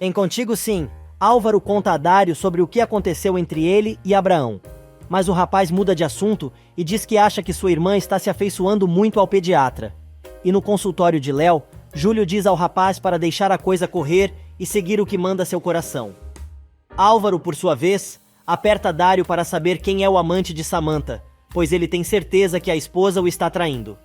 Em Contigo Sim, Álvaro conta a Dário sobre o que aconteceu entre ele e Abraão. Mas o rapaz muda de assunto e diz que acha que sua irmã está se afeiçoando muito ao pediatra. E no consultório de Léo, Júlio diz ao rapaz para deixar a coisa correr e seguir o que manda seu coração. Álvaro, por sua vez, aperta Dário para saber quem é o amante de Samantha, pois ele tem certeza que a esposa o está traindo.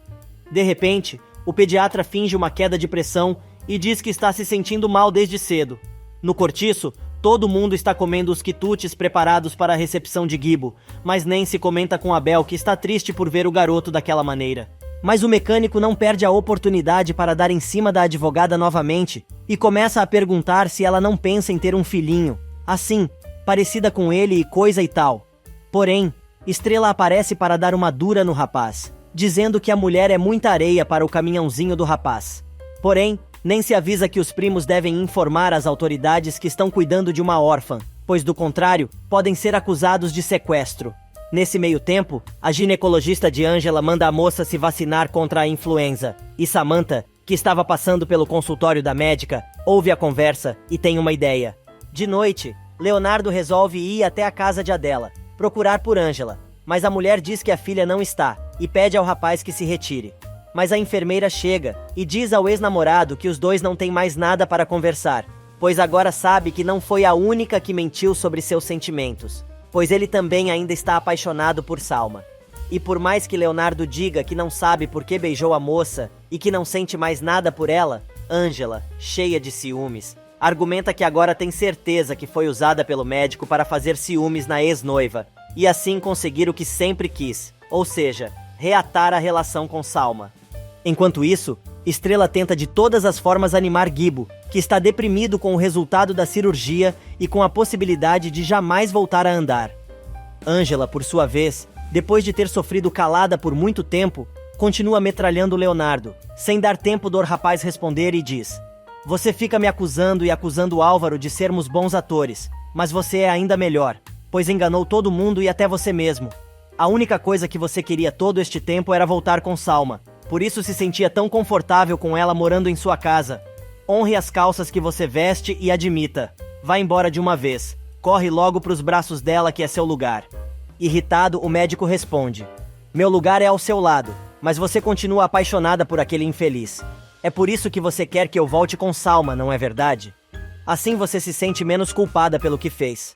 De repente, o pediatra finge uma queda de pressão e diz que está se sentindo mal desde cedo. No cortiço, todo mundo está comendo os quitutes preparados para a recepção de Gibo, mas Nancy comenta com Abel que está triste por ver o garoto daquela maneira. Mas o mecânico não perde a oportunidade para dar em cima da advogada novamente e começa a perguntar se ela não pensa em ter um filhinho, assim, parecida com ele e coisa e tal. Porém, Estrela aparece para dar uma dura no rapaz, dizendo que a mulher é muita areia para o caminhãozinho do rapaz. Porém, Nancy avisa que os primos devem informar as autoridades que estão cuidando de uma órfã, pois do contrário, podem ser acusados de sequestro. Nesse meio tempo, a ginecologista de Angela manda a moça se vacinar contra a influenza, e Samantha, que estava passando pelo consultório da médica, ouve a conversa e tem uma ideia. De noite, Leonardo resolve ir até a casa de Adela, procurar por Angela, mas a mulher diz que a filha não está e pede ao rapaz que se retire. Mas a enfermeira chega e diz ao ex-namorado que os dois não têm mais nada para conversar, pois agora sabe que não foi a única que mentiu sobre seus sentimentos, pois ele também ainda está apaixonado por Salma. E por mais que Leonardo diga que não sabe por que beijou a moça e que não sente mais nada por ela, Angela, cheia de ciúmes, argumenta que agora tem certeza que foi usada pelo médico para fazer ciúmes na ex-noiva e assim conseguir o que sempre quis, ou seja, reatar a relação com Salma. Enquanto isso, Estrela tenta de todas as formas animar Gibo, que está deprimido com o resultado da cirurgia e com a possibilidade de jamais voltar a andar. Angela, por sua vez, depois de ter sofrido calada por muito tempo, continua metralhando Leonardo, sem dar tempo do rapaz responder e diz: "Você fica me acusando e acusando Álvaro de sermos bons atores, mas você é ainda melhor, pois enganou todo mundo e até você mesmo. A única coisa que você queria todo este tempo era voltar com Salma. Por isso se sentia tão confortável com ela morando em sua casa. Honre as calças que você veste e admita. Vá embora de uma vez. Corre logo para os braços dela que é seu lugar." Irritado, o médico responde: "Meu lugar é ao seu lado, mas você continua apaixonada por aquele infeliz. É por isso que você quer que eu volte com Salma, não é verdade? Assim você se sente menos culpada pelo que fez."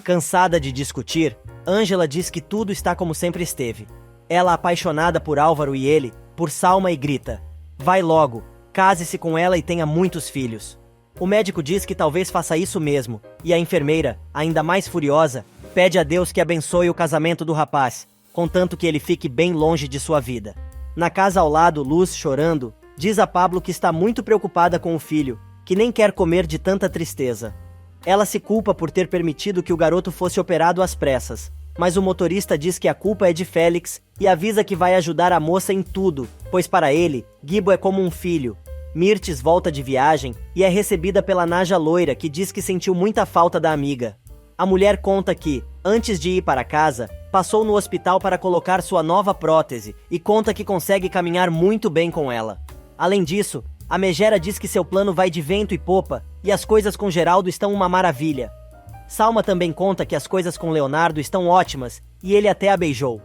Cansada de discutir, Angela diz que tudo está como sempre esteve. Ela apaixonada por Álvaro e ele, por Salma, e grita: "Vai logo, case-se com ela e tenha muitos filhos." O médico diz que talvez faça isso mesmo, e a enfermeira, ainda mais furiosa, pede a Deus que abençoe o casamento do rapaz, contanto que ele fique bem longe de sua vida. Na casa ao lado, Luz, chorando, diz a Pablo que está muito preocupada com o filho, que nem quer comer de tanta tristeza. Ela se culpa por ter permitido que o garoto fosse operado às pressas, mas o motorista diz que a culpa é de Félix e avisa que vai ajudar a moça em tudo, pois para ele, Gibo é como um filho. Mirtes volta de viagem e é recebida pela Naja loira, que diz que sentiu muita falta da amiga. A mulher conta que, antes de ir para casa, passou no hospital para colocar sua nova prótese e conta que consegue caminhar muito bem com ela. Além disso, a Megera diz que seu plano vai de vento e popa e as coisas com Geraldo estão uma maravilha. Salma também conta que as coisas com Leonardo estão ótimas e ele até a beijou.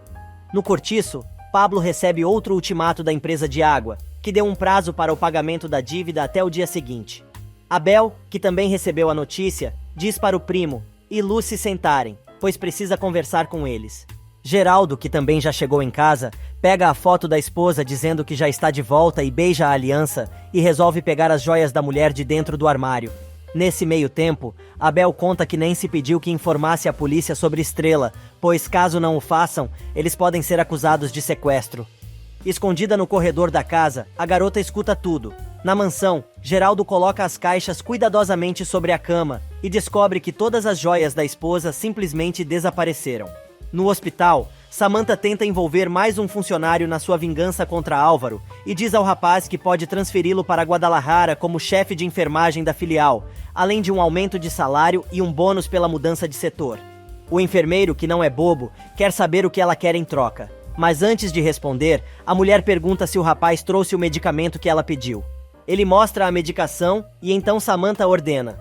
No cortiço, Pablo recebe outro ultimato da empresa de água, que deu um prazo para o pagamento da dívida até o dia seguinte. Abel, que também recebeu a notícia, diz para o primo e Lu se sentarem, pois precisa conversar com eles. Geraldo, que também já chegou em casa, pega a foto da esposa dizendo que já está de volta e beija a aliança e resolve pegar as joias da mulher de dentro do armário. Nesse meio tempo, Abel conta que Nancy pediu que informasse a polícia sobre Estrela, pois caso não o façam, eles podem ser acusados de sequestro. Escondida no corredor da casa, a garota escuta tudo. Na mansão, Geraldo coloca as caixas cuidadosamente sobre a cama e descobre que todas as joias da esposa simplesmente desapareceram. No hospital, Samantha tenta envolver mais um funcionário na sua vingança contra Álvaro e diz ao rapaz que pode transferi-lo para Guadalajara como chefe de enfermagem da filial, além de um aumento de salário e um bônus pela mudança de setor. O enfermeiro, que não é bobo, quer saber o que ela quer em troca. Mas antes de responder, a mulher pergunta se o rapaz trouxe o medicamento que ela pediu. Ele mostra a medicação e então Samantha ordena: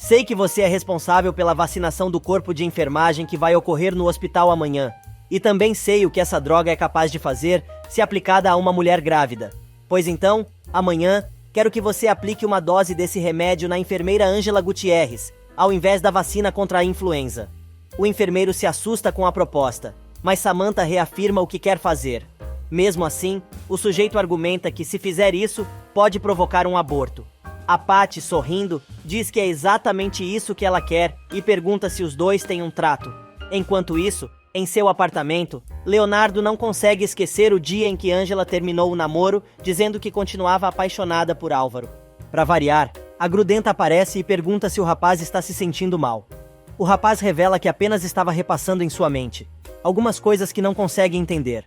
Sei que você é responsável pela vacinação do corpo de enfermagem que vai ocorrer no hospital amanhã. E também sei o que essa droga é capaz de fazer se aplicada a uma mulher grávida. Pois então, amanhã, quero que você aplique uma dose desse remédio na enfermeira Ângela Gutierrez, ao invés da vacina contra a influenza. O enfermeiro se assusta com a proposta, mas Samantha reafirma o que quer fazer. Mesmo assim, o sujeito argumenta que se fizer isso, pode provocar um aborto. A Patty, sorrindo, diz que é exatamente isso que ela quer e pergunta se os dois têm um trato. Enquanto isso, em seu apartamento, Leonardo não consegue esquecer o dia em que Ângela terminou o namoro, dizendo que continuava apaixonada por Álvaro. Para variar, a grudenta aparece e pergunta se o rapaz está se sentindo mal. O rapaz revela que apenas estava repassando em sua mente algumas coisas que não consegue entender.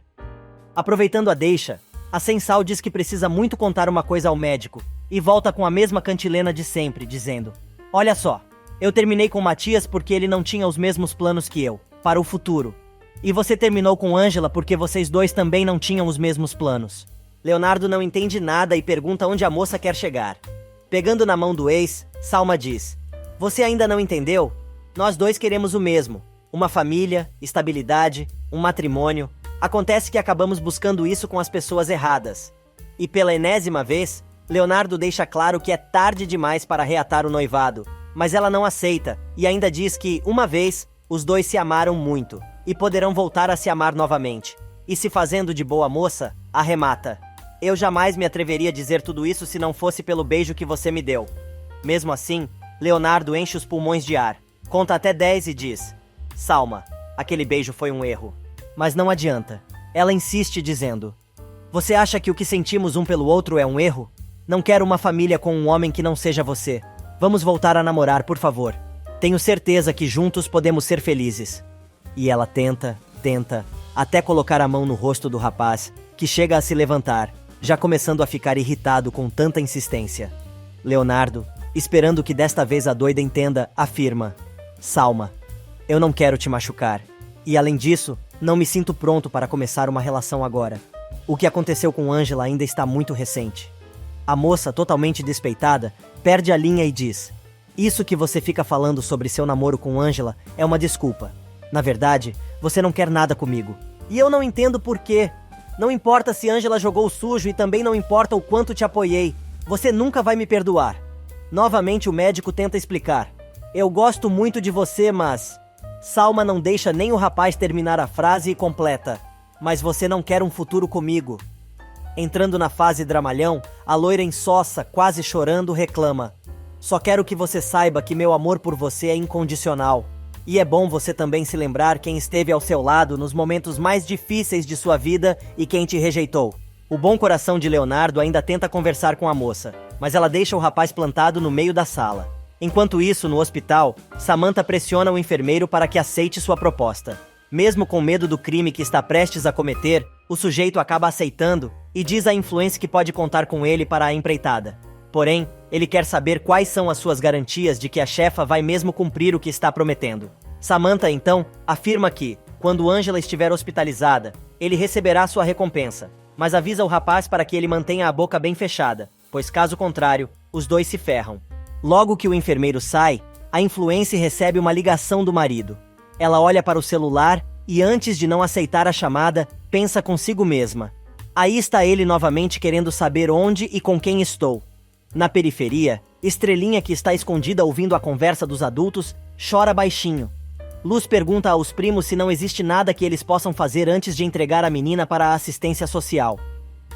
Aproveitando a deixa, a Sensal diz que precisa muito contar uma coisa ao médico e volta com a mesma cantilena de sempre, dizendo: "Olha só, eu terminei com Matias porque ele não tinha os mesmos planos que eu, para o futuro. E você terminou com Ângela porque vocês dois também não tinham os mesmos planos." Leonardo não entende nada e pergunta onde a moça quer chegar. Pegando na mão do ex, Salma diz: "Você ainda não entendeu? Nós dois queremos o mesmo. Uma família, estabilidade, um matrimônio. Acontece que acabamos buscando isso com as pessoas erradas." E pela enésima vez, Leonardo deixa claro que é tarde demais para reatar o noivado, mas ela não aceita e ainda diz que, uma vez, os dois se amaram muito e poderão voltar a se amar novamente. E se fazendo de boa moça, arremata: "Eu jamais me atreveria a dizer tudo isso se não fosse pelo beijo que você me deu." Mesmo assim, Leonardo enche os pulmões de ar, conta até 10 e diz: "Salma, aquele beijo foi um erro." Mas não adianta. Ela insiste dizendo: "Você acha que o que sentimos um pelo outro é um erro? Não quero uma família com um homem que não seja você. Vamos voltar a namorar, por favor. Tenho certeza que juntos podemos ser felizes." E ela tenta, até colocar a mão no rosto do rapaz, que chega a se levantar, já começando a ficar irritado com tanta insistência. Leonardo, esperando que desta vez a doida entenda, afirma: "Salma, eu não quero te machucar. E além disso, não me sinto pronto para começar uma relação agora. O que aconteceu com Ângela ainda está muito recente." A moça, totalmente despeitada, perde a linha e diz: "Isso que você fica falando sobre seu namoro com Ângela é uma desculpa. Na verdade, você não quer nada comigo. E eu não entendo por quê. Não importa se Ângela jogou sujo e também não importa o quanto te apoiei. Você nunca vai me perdoar." Novamente o médico tenta explicar: "Eu gosto muito de você, mas..." Salma não deixa nem o rapaz terminar a frase e completa: "Mas você não quer um futuro comigo." Entrando na fase dramalhão, a loira insossa, quase chorando, reclama: "Só quero que você saiba que meu amor por você é incondicional. E é bom você também se lembrar quem esteve ao seu lado nos momentos mais difíceis de sua vida e quem te rejeitou." O bom coração de Leonardo ainda tenta conversar com a moça, mas ela deixa o rapaz plantado no meio da sala. Enquanto isso, no hospital, Samantha pressiona o enfermeiro para que aceite sua proposta. Mesmo com medo do crime que está prestes a cometer, o sujeito acaba aceitando e diz à influencer que pode contar com ele para a empreitada. Porém, ele quer saber quais são as suas garantias de que a chefa vai mesmo cumprir o que está prometendo. Samantha, então, afirma que, quando Ângela estiver hospitalizada, ele receberá sua recompensa, mas avisa o rapaz para que ele mantenha a boca bem fechada, pois caso contrário, os dois se ferram. Logo que o enfermeiro sai, a influencer recebe uma ligação do marido. Ela olha para o celular e, antes de não aceitar a chamada, pensa consigo mesma: "Aí está ele novamente querendo saber onde e com quem estou." Na periferia, Estrelinha, que está escondida ouvindo a conversa dos adultos, chora baixinho. Luz pergunta aos primos se não existe nada que eles possam fazer antes de entregar a menina para a assistência social.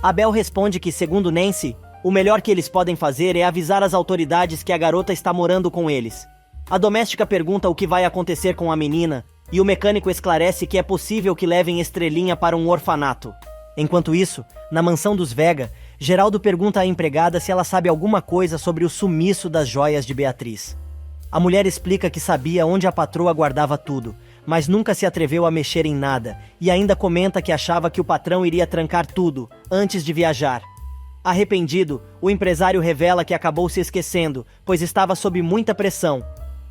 Abel responde que, segundo Nancy, o melhor que eles podem fazer é avisar as autoridades que a garota está morando com eles. A doméstica pergunta o que vai acontecer com a menina, e o mecânico esclarece que é possível que levem Estrelinha para um orfanato. Enquanto isso, na mansão dos Vega, Geraldo pergunta à empregada se ela sabe alguma coisa sobre o sumiço das joias de Beatriz. A mulher explica que sabia onde a patroa guardava tudo, mas nunca se atreveu a mexer em nada, e ainda comenta que achava que o patrão iria trancar tudo antes de viajar. Arrependido, o empresário revela que acabou se esquecendo, pois estava sob muita pressão.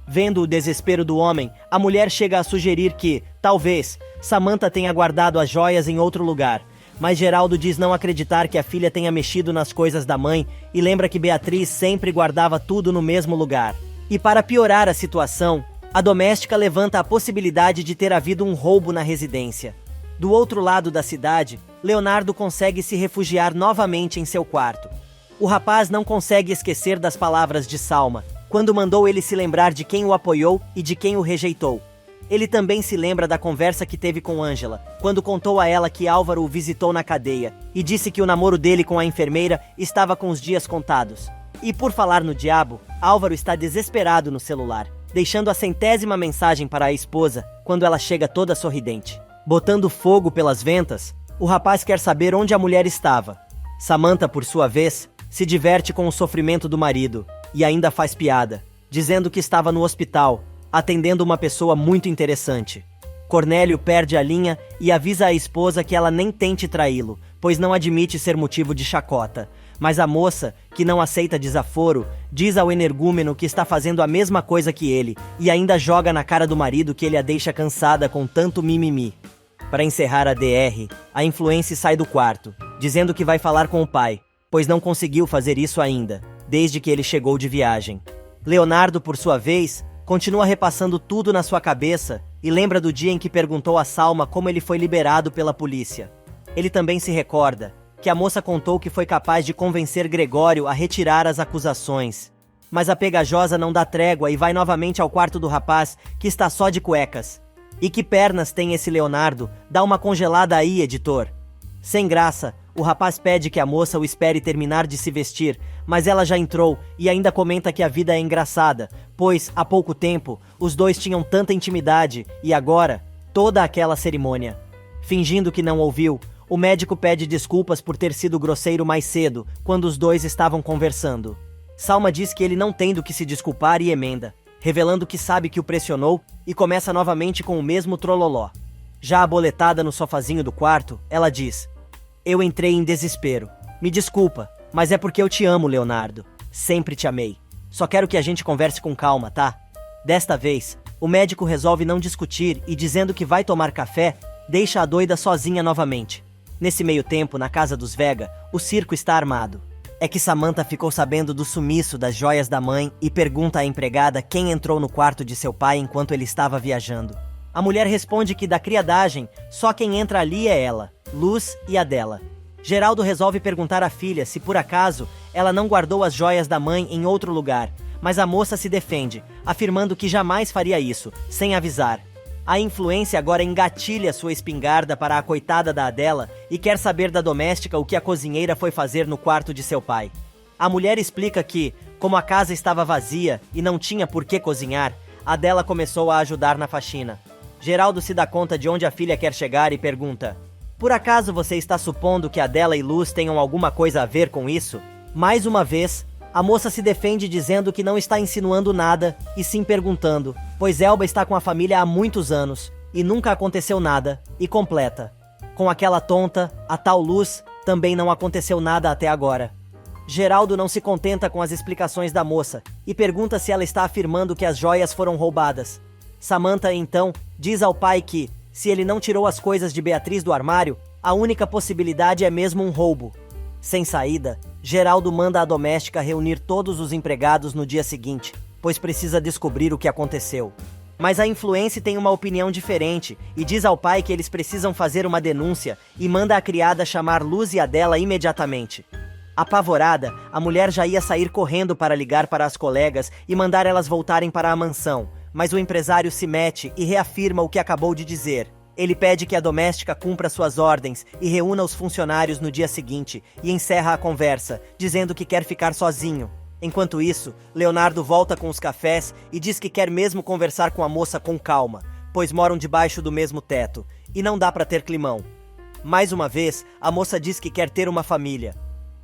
Vendo o desespero do homem, a mulher chega a sugerir que, talvez, Samantha tenha guardado as joias em outro lugar, mas Geraldo diz não acreditar que a filha tenha mexido nas coisas da mãe e lembra que Beatriz sempre guardava tudo no mesmo lugar. E para piorar a situação, a doméstica levanta a possibilidade de ter havido um roubo na residência. Do outro lado da cidade, Leonardo consegue se refugiar novamente em seu quarto. O rapaz não consegue esquecer das palavras de Salma, quando mandou ele se lembrar de quem o apoiou e de quem o rejeitou. Ele também se lembra da conversa que teve com Ângela, quando contou a ela que Álvaro o visitou na cadeia e disse que o namoro dele com a enfermeira estava com os dias contados. E por falar no diabo, Álvaro está desesperado no celular, deixando a 100ª mensagem para a esposa quando ela chega toda sorridente. Botando fogo pelas ventas, o rapaz quer saber onde a mulher estava. Samantha, por sua vez, se diverte com o sofrimento do marido e ainda faz piada, dizendo que estava no hospital, atendendo uma pessoa muito interessante. Cornélio perde a linha e avisa a esposa que ela nem tente traí-lo, pois não admite ser motivo de chacota. Mas a moça, que não aceita desaforo, diz ao energúmeno que está fazendo a mesma coisa que ele e ainda joga na cara do marido que ele a deixa cansada com tanto mimimi. Para encerrar a DR, a influência sai do quarto, dizendo que vai falar com o pai, pois não conseguiu fazer isso ainda, desde que ele chegou de viagem. Leonardo, por sua vez, continua repassando tudo na sua cabeça e lembra do dia em que perguntou a Salma como ele foi liberado pela polícia. Ele também se recorda que a moça contou que foi capaz de convencer Gregório a retirar as acusações. Mas a pegajosa não dá trégua e vai novamente ao quarto do rapaz, que está só de cuecas. E que pernas tem esse Leonardo? Dá uma congelada aí, editor. Sem graça, o rapaz pede que a moça o espere terminar de se vestir, mas ela já entrou e ainda comenta que a vida é engraçada, pois, há pouco tempo, os dois tinham tanta intimidade e agora, toda aquela cerimônia. Fingindo que não ouviu, o médico pede desculpas por ter sido grosseiro mais cedo, quando os dois estavam conversando. Salma diz que ele não tem do que se desculpar e emenda, revelando que sabe que o pressionou e começa novamente com o mesmo trololó. Já aboletada no sofazinho do quarto, ela diz: "Eu entrei em desespero. Me desculpa, mas é porque eu te amo, Leonardo. Sempre te amei. Só quero que a gente converse com calma, tá?" Desta vez, o médico resolve não discutir e, dizendo que vai tomar café, deixa a doida sozinha novamente. Nesse meio tempo, na casa dos Vega, o circo está armado. É que Samantha ficou sabendo do sumiço das joias da mãe e pergunta à empregada quem entrou no quarto de seu pai enquanto ele estava viajando. A mulher responde que da criadagem, só quem entra ali é ela, Luz e Adela. Geraldo resolve perguntar à filha se por acaso ela não guardou as joias da mãe em outro lugar, mas a moça se defende, afirmando que jamais faria isso, sem avisar. A influência agora engatilha sua espingarda para a coitada da Adela e quer saber da doméstica o que a cozinheira foi fazer no quarto de seu pai. A mulher explica que, como a casa estava vazia e não tinha por que cozinhar, Adela começou a ajudar na faxina. Geraldo se dá conta de onde a filha quer chegar e pergunta: "Por acaso você está supondo que Adela e Luz tenham alguma coisa a ver com isso?" Mais uma vez, a moça se defende dizendo que não está insinuando nada e sim perguntando, pois Elba está com a família há muitos anos e nunca aconteceu nada, e completa: "Com aquela tonta, a tal Luz, também não aconteceu nada até agora." Geraldo não se contenta com as explicações da moça e pergunta se ela está afirmando que as joias foram roubadas. Samantha, então, diz ao pai que, se ele não tirou as coisas de Beatriz do armário, a única possibilidade é mesmo um roubo. Sem saída, Geraldo manda a doméstica reunir todos os empregados no dia seguinte, pois precisa descobrir o que aconteceu. Mas a influência tem uma opinião diferente e diz ao pai que eles precisam fazer uma denúncia e manda a criada chamar Luz e Adela imediatamente. Apavorada, a mulher já ia sair correndo para ligar para as colegas e mandar elas voltarem para a mansão, mas o empresário se mete e reafirma o que acabou de dizer. Ele pede que a doméstica cumpra suas ordens e reúna os funcionários no dia seguinte e encerra a conversa, dizendo que quer ficar sozinho. Enquanto isso, Leonardo volta com os cafés e diz que quer mesmo conversar com a moça com calma, pois moram debaixo do mesmo teto e não dá para ter climão. Mais uma vez, a moça diz que quer ter uma família.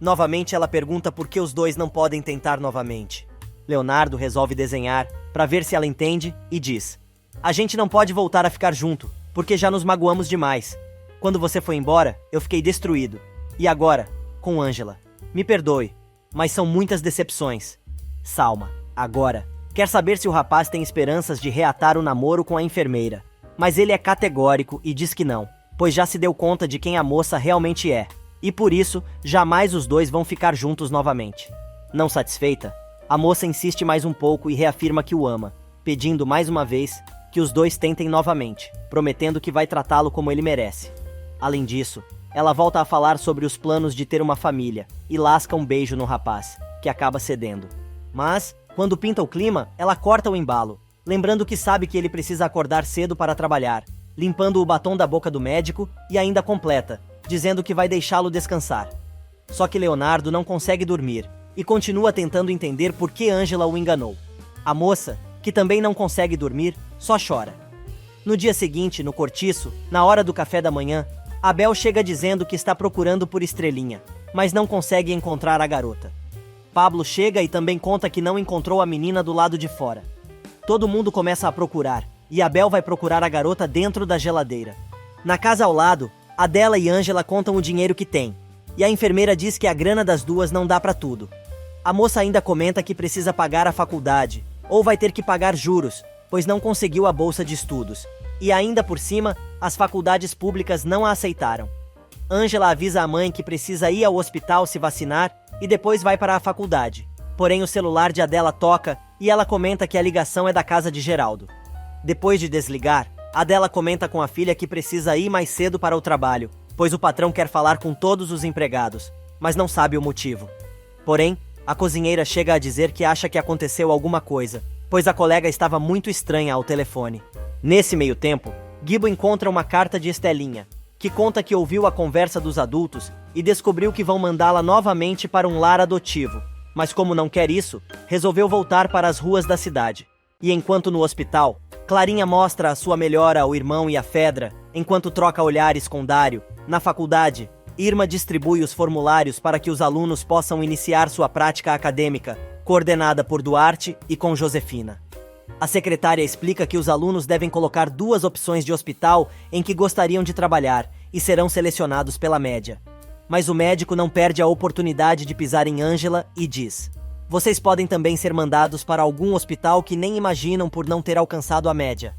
Novamente ela pergunta por que os dois não podem tentar novamente. Leonardo resolve desenhar para ver se ela entende e diz: "A gente não pode voltar a ficar junto, porque já nos magoamos demais. Quando você foi embora, eu fiquei destruído. E agora, com Ângela. Me perdoe, mas são muitas decepções." Salma, agora, quer saber se o rapaz tem esperanças de reatar o namoro com a enfermeira. Mas ele é categórico e diz que não, pois já se deu conta de quem a moça realmente é. E por isso, jamais os dois vão ficar juntos novamente. Não satisfeita, A moça insiste mais um pouco e reafirma que o ama, pedindo mais uma vez que os dois tentem novamente, prometendo que vai tratá-lo como ele merece. Além disso, ela volta a falar sobre os planos de ter uma família e lasca um beijo no rapaz, que acaba cedendo. Mas, quando pinta o clima, ela corta o embalo, lembrando que sabe que ele precisa acordar cedo para trabalhar, limpando o batom da boca do médico e ainda completa, dizendo que vai deixá-lo descansar. Só que Leonardo não consegue dormir e continua tentando entender por que Ângela o enganou. A moça, que também não consegue dormir, só chora. No dia seguinte, no cortiço, na hora do café da manhã, Abel chega dizendo que está procurando por Estrelinha, mas não consegue encontrar a garota. Pablo chega e também conta que não encontrou a menina do lado de fora. Todo mundo começa a procurar, e Abel vai procurar a garota dentro da geladeira. Na casa ao lado, Adela e Ângela contam o dinheiro que tem, e a enfermeira diz que a grana das duas não dá pra tudo. A moça ainda comenta que precisa pagar a faculdade, ou vai ter que pagar juros, pois não conseguiu a bolsa de estudos. E ainda por cima, as faculdades públicas não a aceitaram. Ângela avisa a mãe que precisa ir ao hospital se vacinar e depois vai para a faculdade. Porém, o celular de Adela toca e ela comenta que a ligação é da casa de Geraldo. Depois de desligar, Adela comenta com a filha que precisa ir mais cedo para o trabalho, pois o patrão quer falar com todos os empregados, mas não sabe o motivo. Porém, a cozinheira chega a dizer que acha que aconteceu alguma coisa, pois a colega estava muito estranha ao telefone. Nesse meio tempo, Gibo encontra uma carta de Estelinha, que conta que ouviu a conversa dos adultos e descobriu que vão mandá-la novamente para um lar adotivo, mas como não quer isso, resolveu voltar para as ruas da cidade. E enquanto no hospital, Clarinha mostra a sua melhora ao irmão e à Fedra, enquanto troca olhares com Dário. Na faculdade, Irma distribui os formulários para que os alunos possam iniciar sua prática acadêmica, coordenada por Duarte e com Josefina. A secretária explica que os alunos devem colocar 2 opções de hospital em que gostariam de trabalhar e serão selecionados pela média. Mas o médico não perde a oportunidade de pisar em Ângela e diz: vocês podem também ser mandados para algum hospital que nem imaginam por não ter alcançado a média.